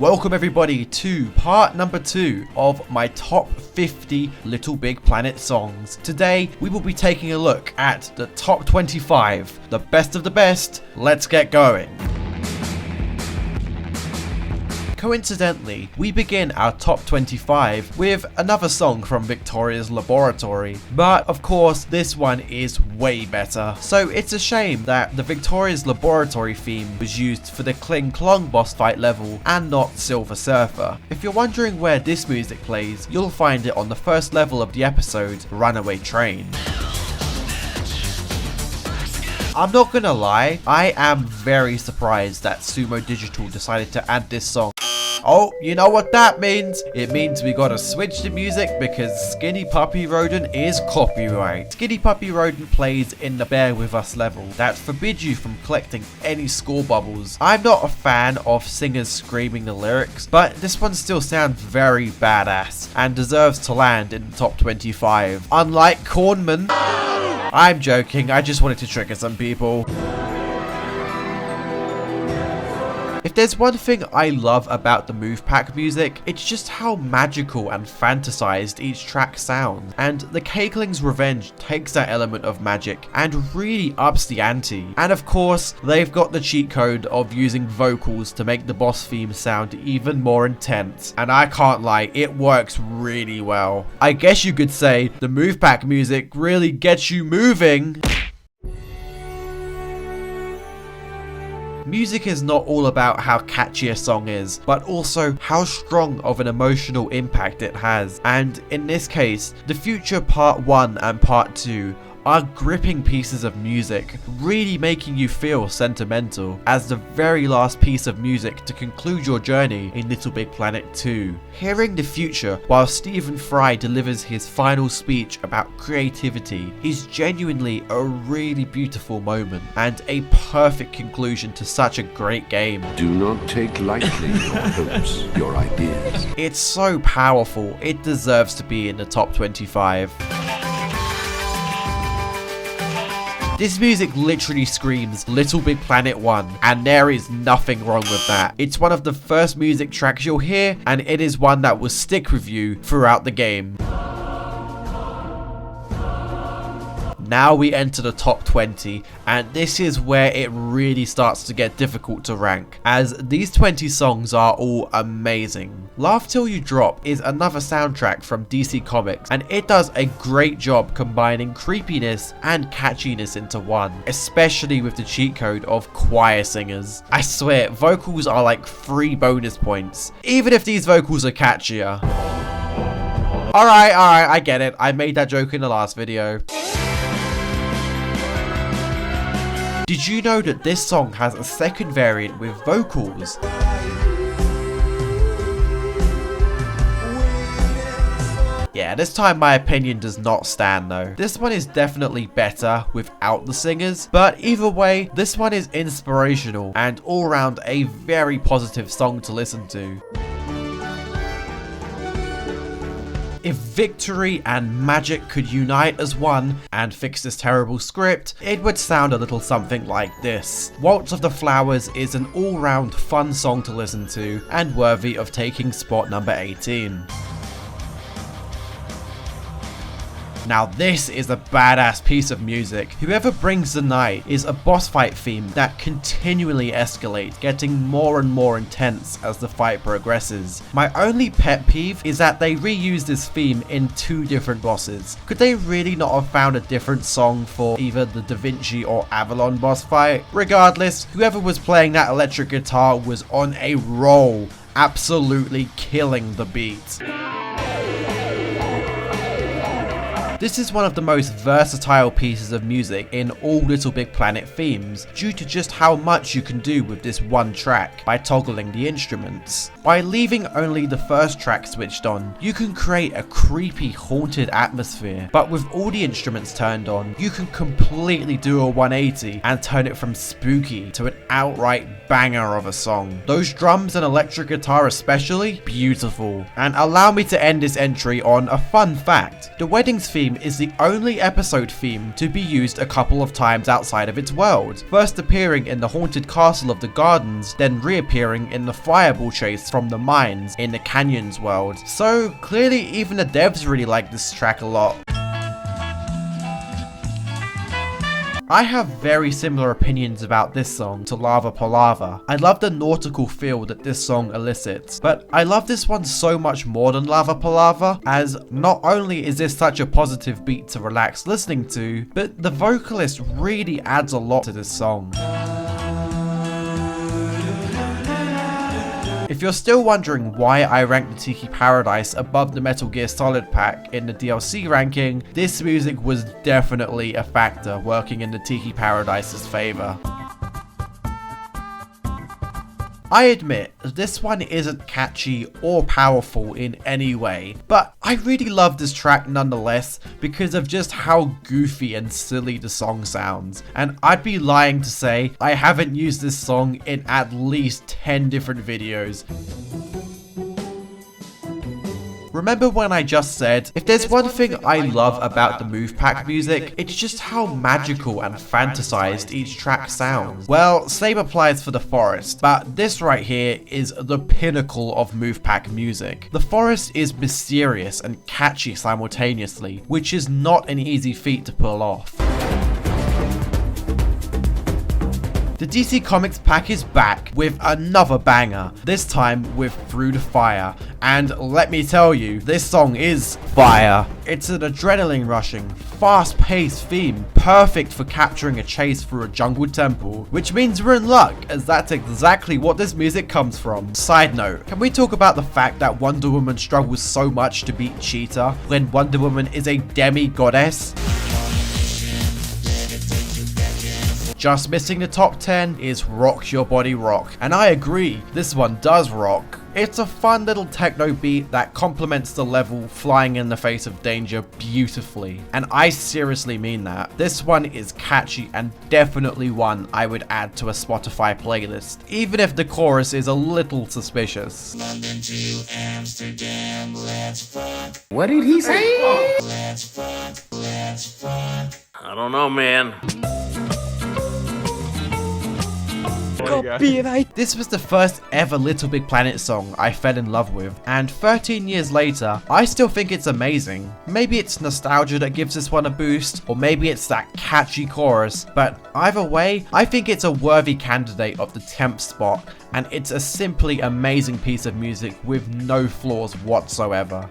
Welcome everybody to part number 2 of my top 50 LittleBigPlanet songs. Today we will be taking a look at the top 25, the best of the best. Let's get going. Coincidentally, we begin our top 25 with another song from Victoria's Laboratory, but of course this one is way better. So it's a shame that the Victoria's Laboratory theme was used for the Kling Klong boss fight level and not Silver Surfer. If you're wondering where this music plays, you'll find it on the first level of the episode, Runaway Train. I'm not gonna lie, I am very surprised that Sumo Digital decided to add this song. Oh, you know what that means? It means we gotta switch the music because Skinny Puppy Rodent is copyright. Skinny Puppy Rodent plays in the Bear With Us level that forbids you from collecting any score bubbles. I'm not a fan of singers screaming the lyrics, but this one still sounds very badass and deserves to land in the top 25. Unlike Cornman. I'm joking, I just wanted to trigger some people. If there's one thing I love about the Move Pack music, it's just how magical and fantasized each track sounds, and the Cakeling's Revenge takes that element of magic and really ups the ante. And of course, they've got the cheat code of using vocals to make the boss theme sound even more intense, and I can't lie, it works really well. I guess you could say the Move Pack music really gets you moving. Music is not all about how catchy a song is, but also how strong of an emotional impact it has. And in this case, the Future Part 1 and Part 2 are gripping pieces of music, really making you feel sentimental, as the very last piece of music to conclude your journey in LittleBigPlanet 2. Hearing the future while Stephen Fry delivers his final speech about creativity is genuinely a really beautiful moment, and a perfect conclusion to such a great game. Do not take lightly your hopes, your ideas. It's so powerful, it deserves to be in the top 25. This music literally screams LittleBigPlanet 1, and there is nothing wrong with that. It's one of the first music tracks you'll hear, and it is one that will stick with you throughout the game. Now we enter the top 20, and this is where it really starts to get difficult to rank, as these 20 songs are all amazing. Laugh Till You Drop is another soundtrack from DC Comics, and it does a great job combining creepiness and catchiness into one, especially with the cheat code of choir singers. I swear, vocals are like free bonus points, even if these vocals are catchier. Alright, I get it. I made that joke in the last video. Did you know that this song has a second variant with vocals? Yeah, this time my opinion does not stand though. This one is definitely better without the singers, but either way, this one is inspirational and all around a very positive song to listen to. If victory and magic could unite as one and fix this terrible script, it would sound a little something like this. Waltz of the Flowers is an all-round fun song to listen to and worthy of taking spot number 18. Now this is a badass piece of music. Whoever Brings the Night is a boss fight theme that continually escalates, getting more and more intense as the fight progresses. My only pet peeve is that they reused this theme in 2 different bosses. Could they really not have found a different song for either the Da Vinci or Avalon boss fight? Regardless, whoever was playing that electric guitar was on a roll, absolutely killing the beat. This is one of the most versatile pieces of music in all LittleBigPlanet themes, due to just how much you can do with this one track by toggling the instruments. By leaving only the first track switched on, you can create a creepy, haunted atmosphere, but with all the instruments turned on, you can completely do a 180 and turn it from spooky to an outright banger of a song. Those drums and electric guitar especially, beautiful. And allow me to end this entry on a fun fact. The wedding's theme is the only episode theme to be used a couple of times outside of its world, first appearing in the haunted castle of the gardens, then reappearing in the fireball chase from the mines in the canyons world. So clearly even the devs really like this track a lot. I have very similar opinions about this song to Lava Palava. I love the nautical feel that this song elicits, but I love this one so much more than Lava Palava, as not only is this such a positive beat to relax listening to, but the vocalist really adds a lot to this song. If you're still wondering why I rank the Tiki Paradise above the Metal Gear Solid pack in the DLC ranking, this music was definitely a factor working in the Tiki Paradise's favor. I admit, this one isn't catchy or powerful in any way, but I really love this track nonetheless because of just how goofy and silly the song sounds, and I'd be lying to say I haven't used this song in at least 10 different videos. Remember when I just said, if there's one thing I love about the Move Pack music, it's just how magical and fantasized each track sounds. Well, same applies for The Forest, but this right here is the pinnacle of Move Pack music. The Forest is mysterious and catchy simultaneously, which is not an easy feat to pull off. The DC Comics pack is back with another banger, this time with Through the Fire, and let me tell you, this song is fire. It's an adrenaline rushing, fast paced theme, perfect for capturing a chase through a jungle temple, which means we're in luck, as that's exactly what this music comes from. Side note, can we talk about the fact that Wonder Woman struggles so much to beat Cheetah when Wonder Woman is a demi-goddess? Just missing the top 10 is Rock Your Body Rock, and I agree, this one does rock. It's a fun little techno beat that complements the level flying in the face of danger beautifully, and I seriously mean that. This one is catchy and definitely one I would add to a Spotify playlist, even if the chorus is a little suspicious. London to Amsterdam, let's fuck. What did he say? Let's fuck, let's fuck. I don't know, man. Copyright. This was the first ever LittleBigPlanet song I fell in love with, and 13 years later, I still think it's amazing. Maybe it's nostalgia that gives this one a boost, or maybe it's that catchy chorus, but either way, I think it's a worthy candidate of the 10th spot, and it's a simply amazing piece of music with no flaws whatsoever.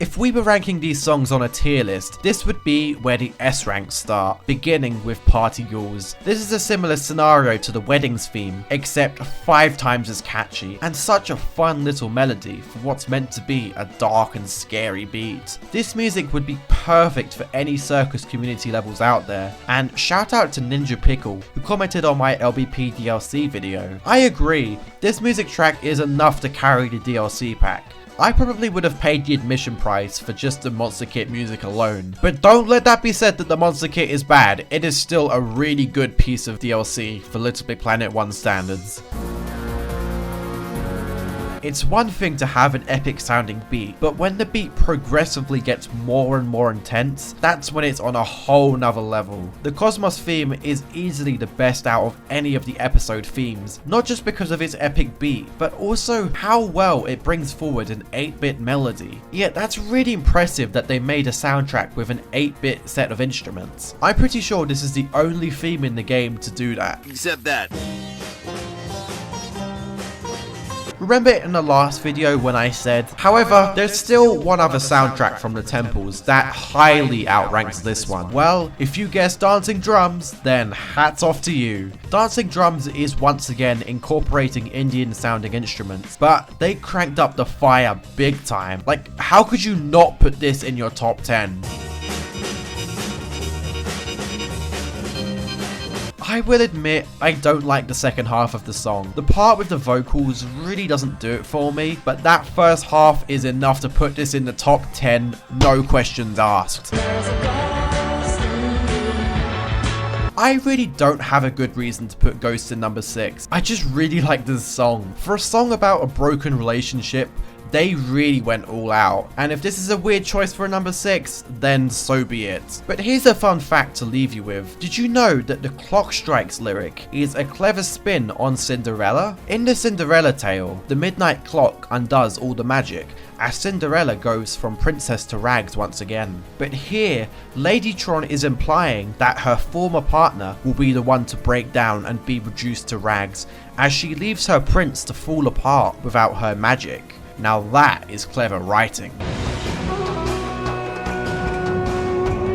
If we were ranking these songs on a tier list, this would be where the S ranks start, beginning with Party Ghouls. This is a similar scenario to the wedding's theme, except 5 times as catchy, and such a fun little melody for what's meant to be a dark and scary beat. This music would be perfect for any circus community levels out there, and shout out to Ninja Pickle, who commented on my LBP DLC video. I agree, this music track is enough to carry the DLC pack. I probably would have paid the admission price for just the Monster Kit music alone. But don't let that be said that the Monster Kit is bad. It is still a really good piece of DLC for LittleBigPlanet 1 standards. It's one thing to have an epic sounding beat, but when the beat progressively gets more and more intense, that's when it's on a whole nother level. The Cosmos theme is easily the best out of any of the episode themes, not just because of its epic beat, but also how well it brings forward an 8-bit melody. Yet that's really impressive that they made a soundtrack with an 8-bit set of instruments. I'm pretty sure this is the only theme in the game to do that. Except that. Remember in the last video when I said, however, there's still one other soundtrack from the temples that highly outranks this one. Well, if you guessed Dancing Drums, then hats off to you. Dancing Drums is once again incorporating Indian sounding instruments, but they cranked up the fire big time. Like, how could you not put this in your top 10? I will admit, I don't like the second half of the song. The part with the vocals really doesn't do it for me, but that first half is enough to put this in the top 10, no questions asked. I really don't have a good reason to put Ghost in number 6. I just really like this song. For a song about a broken relationship, they really went all out, and if this is a weird choice for a number 6, then so be it. But here's a fun fact to leave you with. Did you know that the Clock Strikes lyric is a clever spin on Cinderella? In the Cinderella tale, the midnight clock undoes all the magic, as Cinderella goes from princess to rags once again. But here, Ladytron is implying that her former partner will be the one to break down and be reduced to rags, as she leaves her prince to fall apart without her magic. Now that is clever writing.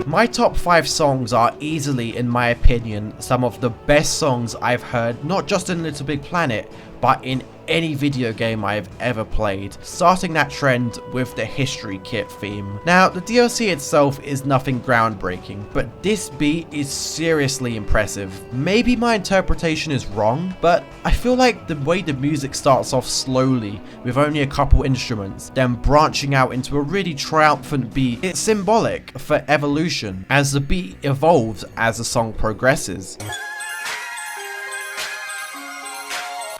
My top 5 songs are easily, in my opinion, some of the best songs I've heard, not just in LittleBigPlanet, but in any video game I've ever played, starting that trend with the History Kit theme. Now, the DLC itself is nothing groundbreaking, but this beat is seriously impressive. Maybe my interpretation is wrong, but I feel like the way the music starts off slowly with only a couple instruments, then branching out into a really triumphant beat, it's symbolic for evolution as the beat evolves as the song progresses.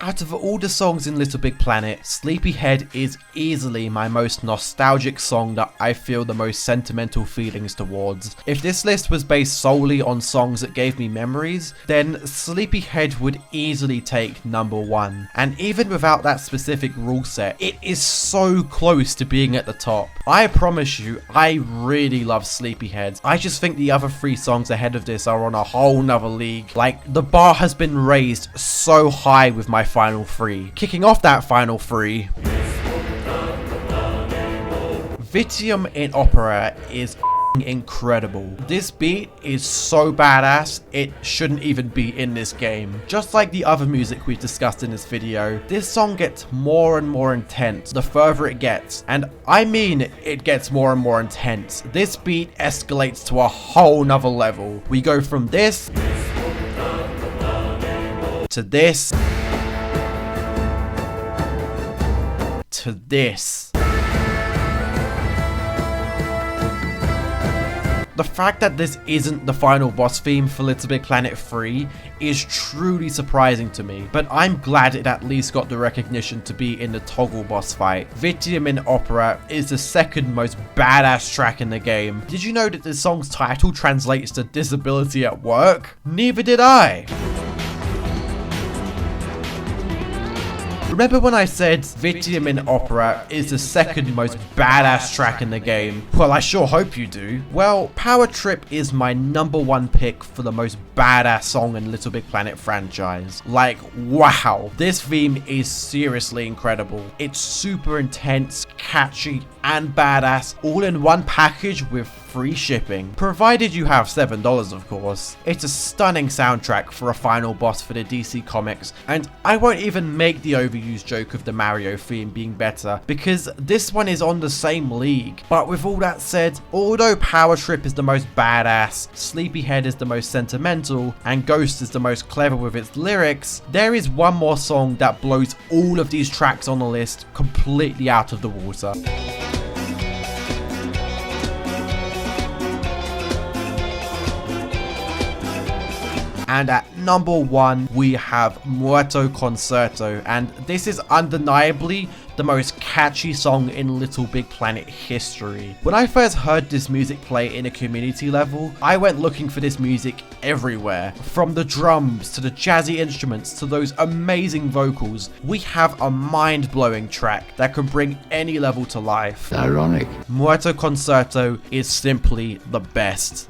Out of all the songs in LittleBigPlanet, Sleepyhead is easily my most nostalgic song that I feel the most sentimental feelings towards. If this list was based solely on songs that gave me memories, then Sleepyhead would easily take number 1. And even without that specific rule set, it is so close to being at the top. I promise you, I really love Sleepyhead. I just think the other 3 songs ahead of this are on a whole nother league. Like, the bar has been raised so high with my final 3. Kicking off that final 3, Vitium in Opera is incredible. This beat is so badass, it shouldn't even be in this game. Just like the other music we've discussed in this video, this song gets more and more intense the further it gets, and I mean it gets more and more intense. This beat escalates to a whole nother level. We go from this to this to this. The fact that this isn't the final boss theme for LittleBigPlanet 3 is truly surprising to me, but I'm glad it at least got the recognition to be in the toggle boss fight. Vitium in Opera is the second most badass track in the game. Did you know that the song's title translates to disability at work? Neither did I. Remember when I said Vitium in Opera is the second most badass track in the game? Well, I sure hope you do. Well, Power Trip is my number 1 pick for the most badass song in LittleBigPlanet franchise. Like, wow, this theme is seriously incredible. It's super intense, catchy, and badass, all in one package with free shipping. Provided you have $7, of course. It's a stunning soundtrack for a final boss for the DC Comics, and I won't even make the overused joke of the Mario theme being better, because this one is on the same league. But with all that said, although Power Trip is the most badass, Sleepyhead is the most sentimental, and Ghost is the most clever with its lyrics, there is one more song that blows all of these tracks on the list completely out of the water. And at number 1, we have Muerto Concerto, and this is undeniably the most catchy song in LittleBigPlanet history. When I first heard this music play in a community level, I went looking for this music everywhere. From the drums, to the jazzy instruments, to those amazing vocals, we have a mind-blowing track that can bring any level to life. Ironic. Muerto Concerto is simply the best.